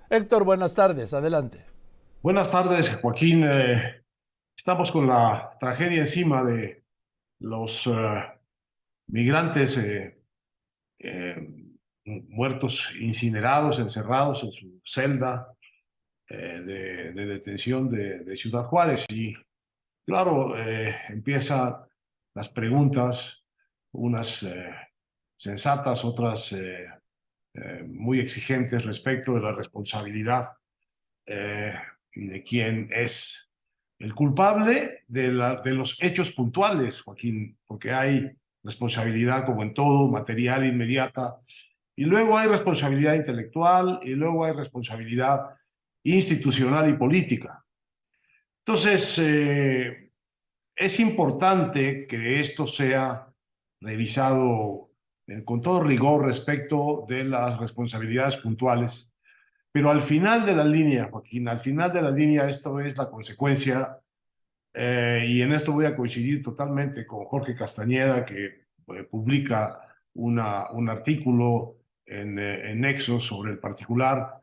Héctor, buenas tardes, adelante. Buenas tardes, Joaquín. Estamos con la tragedia encima de los migrantes eh, muertos, incinerados, encerrados en su celda de detención de Ciudad Juárez. Y claro, empiezan las preguntas, unas sensatas, otras muy exigentes respecto de la responsabilidad eh, y de quién es el culpable de los hechos puntuales, Joaquín, porque hay responsabilidad como en todo, material inmediata, y luego hay responsabilidad intelectual, y luego hay responsabilidad institucional y política. Entonces, es importante que esto sea revisado con todo rigor respecto de las responsabilidades puntuales, pero al final de la línea, Joaquín, al final de la línea esto es la consecuencia, y en esto voy a coincidir totalmente con Jorge Castañeda, que publica un artículo en Nexos sobre el particular.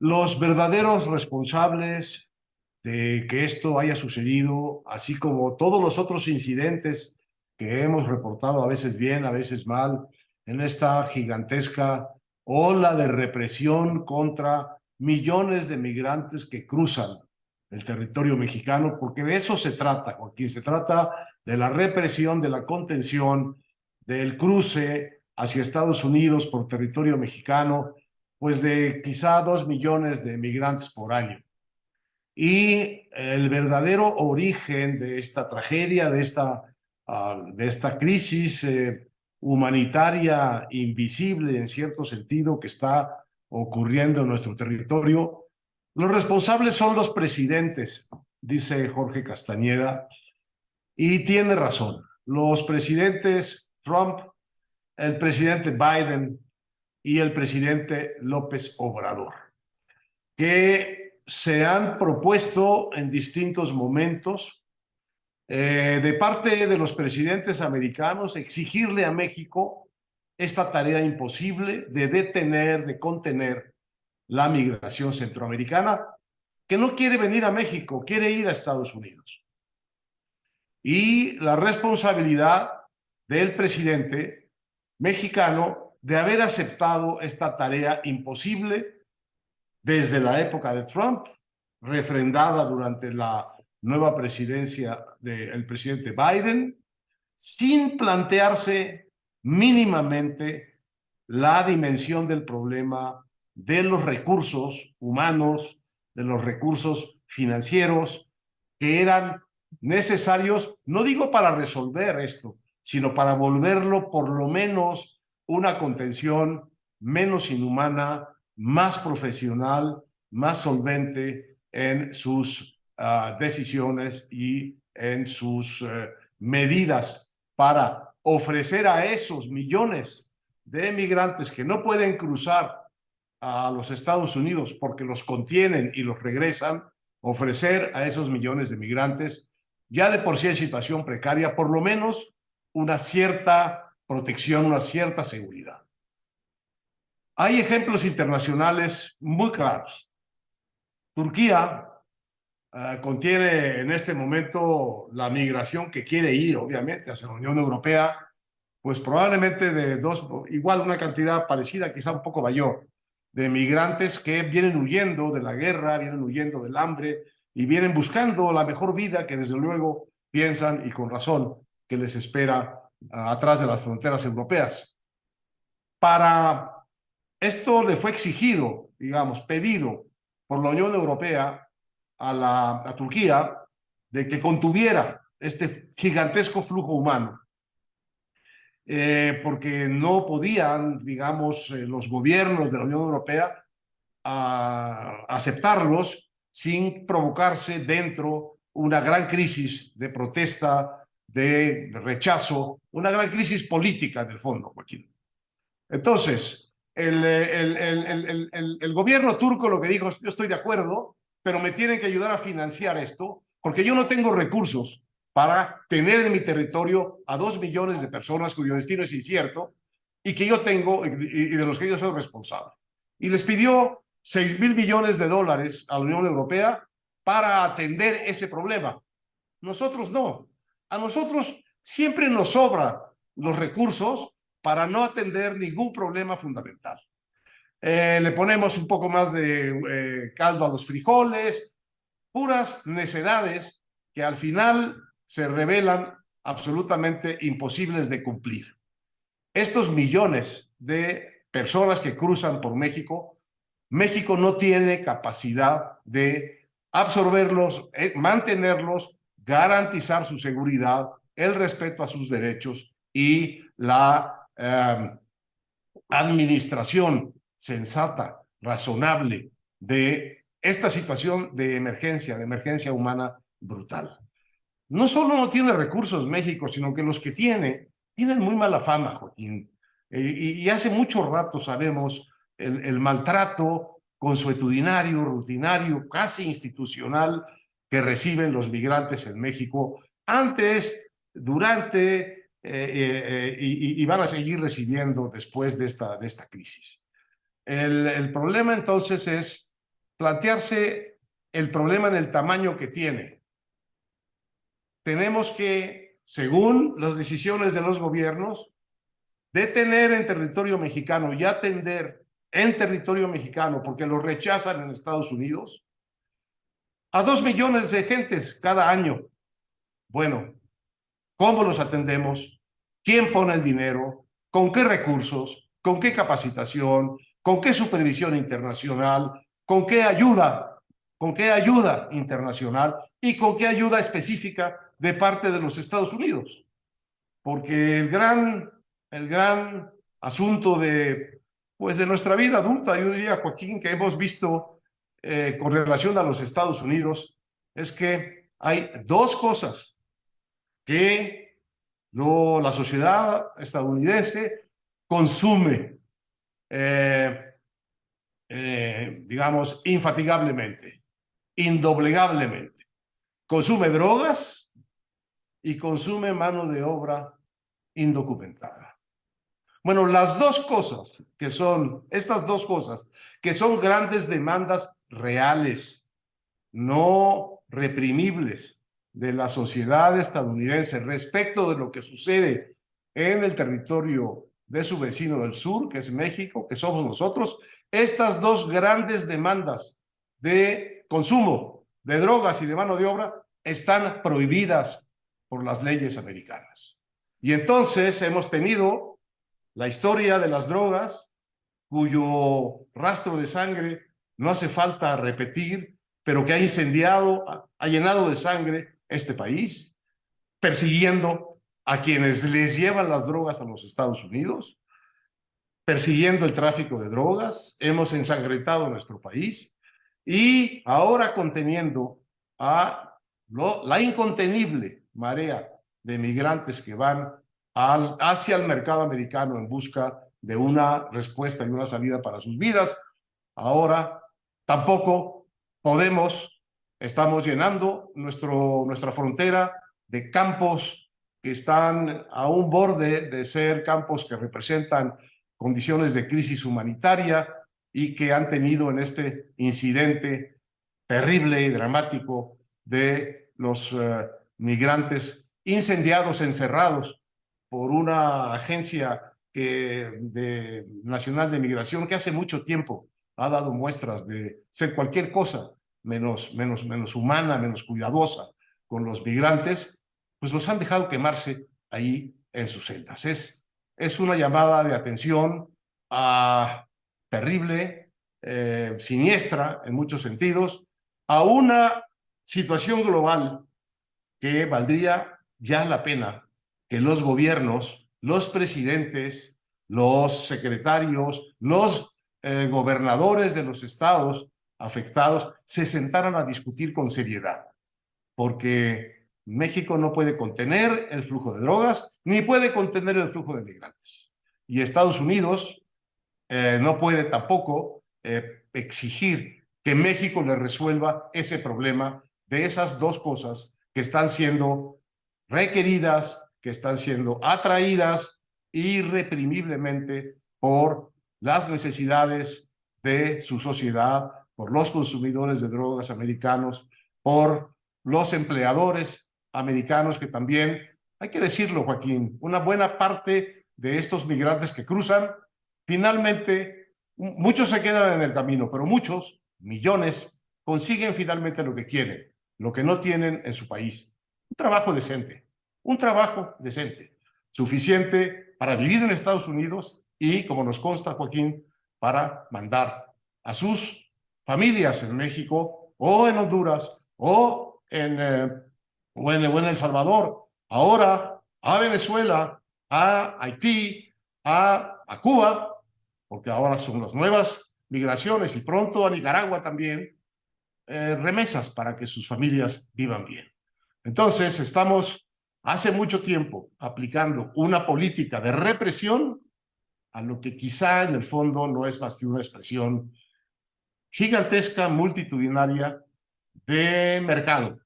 Los verdaderos responsables de que esto haya sucedido, así como todos los otros incidentes que hemos reportado, a veces bien, a veces mal, en esta gigantesca ola de represión contra millones de migrantes que cruzan el territorio mexicano, porque de eso se trata, Joaquín, se trata de la represión, de la contención, del cruce hacia Estados Unidos por territorio mexicano, pues de quizá 2 millones de migrantes por año. Y el verdadero origen de esta tragedia, de esta crisis humanitaria invisible en cierto sentido que está ocurriendo en nuestro territorio, los responsables son los presidentes, dice Jorge Castañeda, y tiene razón. Los presidentes Trump, el presidente Biden y el presidente López Obrador, que se han propuesto en distintos momentos de parte de los presidentes americanos exigirle a México esta tarea imposible de detener, de contener la migración centroamericana, que no quiere venir a México, quiere ir a Estados Unidos. Y la responsabilidad del presidente mexicano de haber aceptado esta tarea imposible desde la época de Trump, refrendada durante la nueva presidencia del presidente Biden, sin plantearse mínimamente la dimensión del problema de los recursos humanos, de los recursos financieros que eran necesarios, no digo para resolver esto, sino para volverlo por lo menos una contención menos inhumana, más profesional, más solvente en sus decisiones y en sus medidas para ofrecer a esos millones de migrantes que no pueden cruzar a los Estados Unidos porque los contienen y los regresan, ofrecer a esos millones de migrantes, ya de por sí en situación precaria, por lo menos una cierta protección, una cierta seguridad. Hay ejemplos internacionales muy claros. Turquía contiene en este momento la migración que quiere ir, obviamente, hacia la Unión Europea, pues probablemente de igual una cantidad parecida, quizá un poco mayor, de migrantes que vienen huyendo de la guerra, vienen huyendo del hambre y vienen buscando la mejor vida que desde luego piensan, y con razón, que les espera atrás de las fronteras europeas. Para esto le fue exigido, digamos, pedido por la Unión Europea a Turquía de que contuviera este gigantesco flujo humano, porque no podían, digamos, los gobiernos de la Unión Europea aceptarlos sin provocarse dentro una gran crisis de protesta, de rechazo, una gran crisis política en el fondo, Joaquín. Entonces, el gobierno turco lo que dijo es: yo estoy de acuerdo, pero me tienen que ayudar a financiar esto, porque yo no tengo recursos para tener en mi territorio a 2 millones de personas cuyo destino es incierto y que yo tengo y de los que yo soy responsable. Y les pidió 6.000 millones de dólares a la Unión Europea para atender ese problema. Nosotros no. A nosotros siempre nos sobran los recursos para no atender ningún problema fundamental. Le ponemos un poco más de caldo a los frijoles, puras necedades que al final se revelan absolutamente imposibles de cumplir. Estos millones de personas que cruzan por México, México no tiene capacidad de absorberlos, mantenerlos, garantizar su seguridad, el respeto a sus derechos y la administración sensata, razonable de esta situación de emergencia humana brutal. No solo no tiene recursos México, sino que los que tienen muy mala fama, Joaquín. Y hace mucho rato sabemos el maltrato consuetudinario, rutinario, casi institucional que reciben los migrantes en México antes, durante y van a seguir recibiendo después de esta crisis. El problema entonces es plantearse el problema en el tamaño que tiene. Tenemos que, según las decisiones de los gobiernos, detener en territorio mexicano y atender en territorio mexicano, porque lo rechazan en Estados Unidos, a 2 millones de gentes cada año. Bueno, ¿cómo los atendemos? ¿Quién pone el dinero? ¿Con qué recursos? ¿Con qué capacitación? ¿Con qué supervisión internacional? ¿Con qué ayuda? ¿Con qué ayuda internacional? ¿Y con qué ayuda específica de parte de los Estados Unidos? Porque el gran asunto de nuestra vida adulta, yo diría, Joaquín, que hemos visto con relación a los Estados Unidos, es que hay dos cosas que la sociedad estadounidense consume, digamos, infatigablemente, indoblegablemente. Consume drogas y consume mano de obra indocumentada. Bueno, estas dos cosas, que son grandes demandas reales, no reprimibles de la sociedad estadounidense respecto de lo que sucede en el territorio de su vecino del sur, que es México, que somos nosotros, estas dos grandes demandas de consumo de drogas y de mano de obra están prohibidas por las leyes americanas. Y entonces hemos tenido la historia de las drogas, cuyo rastro de sangre no hace falta repetir, pero que ha incendiado, ha llenado de sangre este país, persiguiendo a quienes les llevan las drogas a los Estados Unidos, persiguiendo el tráfico de drogas, hemos ensangrentado nuestro país y ahora conteniendo a la incontenible marea de migrantes que van hacia el mercado americano en busca de una respuesta y una salida para sus vidas. Ahora tampoco estamos llenando nuestra frontera de campos que están a un borde de ser campos que representan condiciones de crisis humanitaria y que han tenido en este incidente terrible y dramático de los migrantes incendiados, encerrados por una agencia nacional de migración que hace mucho tiempo ha dado muestras de ser cualquier cosa menos humana, menos cuidadosa con los migrantes, pues los han dejado quemarse ahí en sus celdas. Es una llamada de atención terrible, siniestra en muchos sentidos, a una situación global que valdría ya la pena que los gobiernos, los presidentes, los secretarios, los gobernadores de los estados afectados se sentaran a discutir con seriedad, porque México no puede contener el flujo de drogas, ni puede contener el flujo de migrantes. Y Estados Unidos no puede tampoco exigir que México le resuelva ese problema de esas dos cosas que están siendo requeridas, que están siendo atraídas irreprimiblemente por las necesidades de su sociedad, por los consumidores de drogas americanos, por los empleadores americanos que también, hay que decirlo, Joaquín, una buena parte de estos migrantes que cruzan, finalmente, muchos se quedan en el camino, pero muchos, millones, consiguen finalmente lo que quieren, lo que no tienen en su país. Un trabajo decente, suficiente para vivir en Estados Unidos y, como nos consta, Joaquín, para mandar a sus familias en México o en Honduras o en El Salvador, ahora a Venezuela, a Haití, a Cuba, porque ahora son las nuevas migraciones y pronto a Nicaragua también, remesas para que sus familias vivan bien. Entonces, estamos hace mucho tiempo aplicando una política de represión a lo que quizá en el fondo no es más que una expresión gigantesca, multitudinaria de mercado,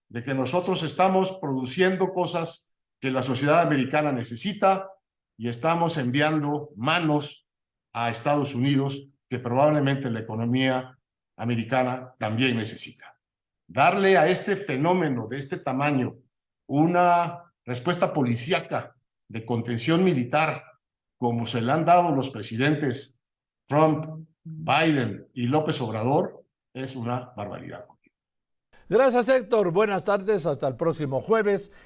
de que nosotros estamos produciendo cosas que la sociedad americana necesita y estamos enviando manos a Estados Unidos que probablemente la economía americana también necesita. Darle a este fenómeno de este tamaño una respuesta policíaca de contención militar, como se le han dado los presidentes Trump, Biden y López Obrador, es una barbaridad. Gracias, Héctor. Buenas tardes. Hasta el próximo jueves.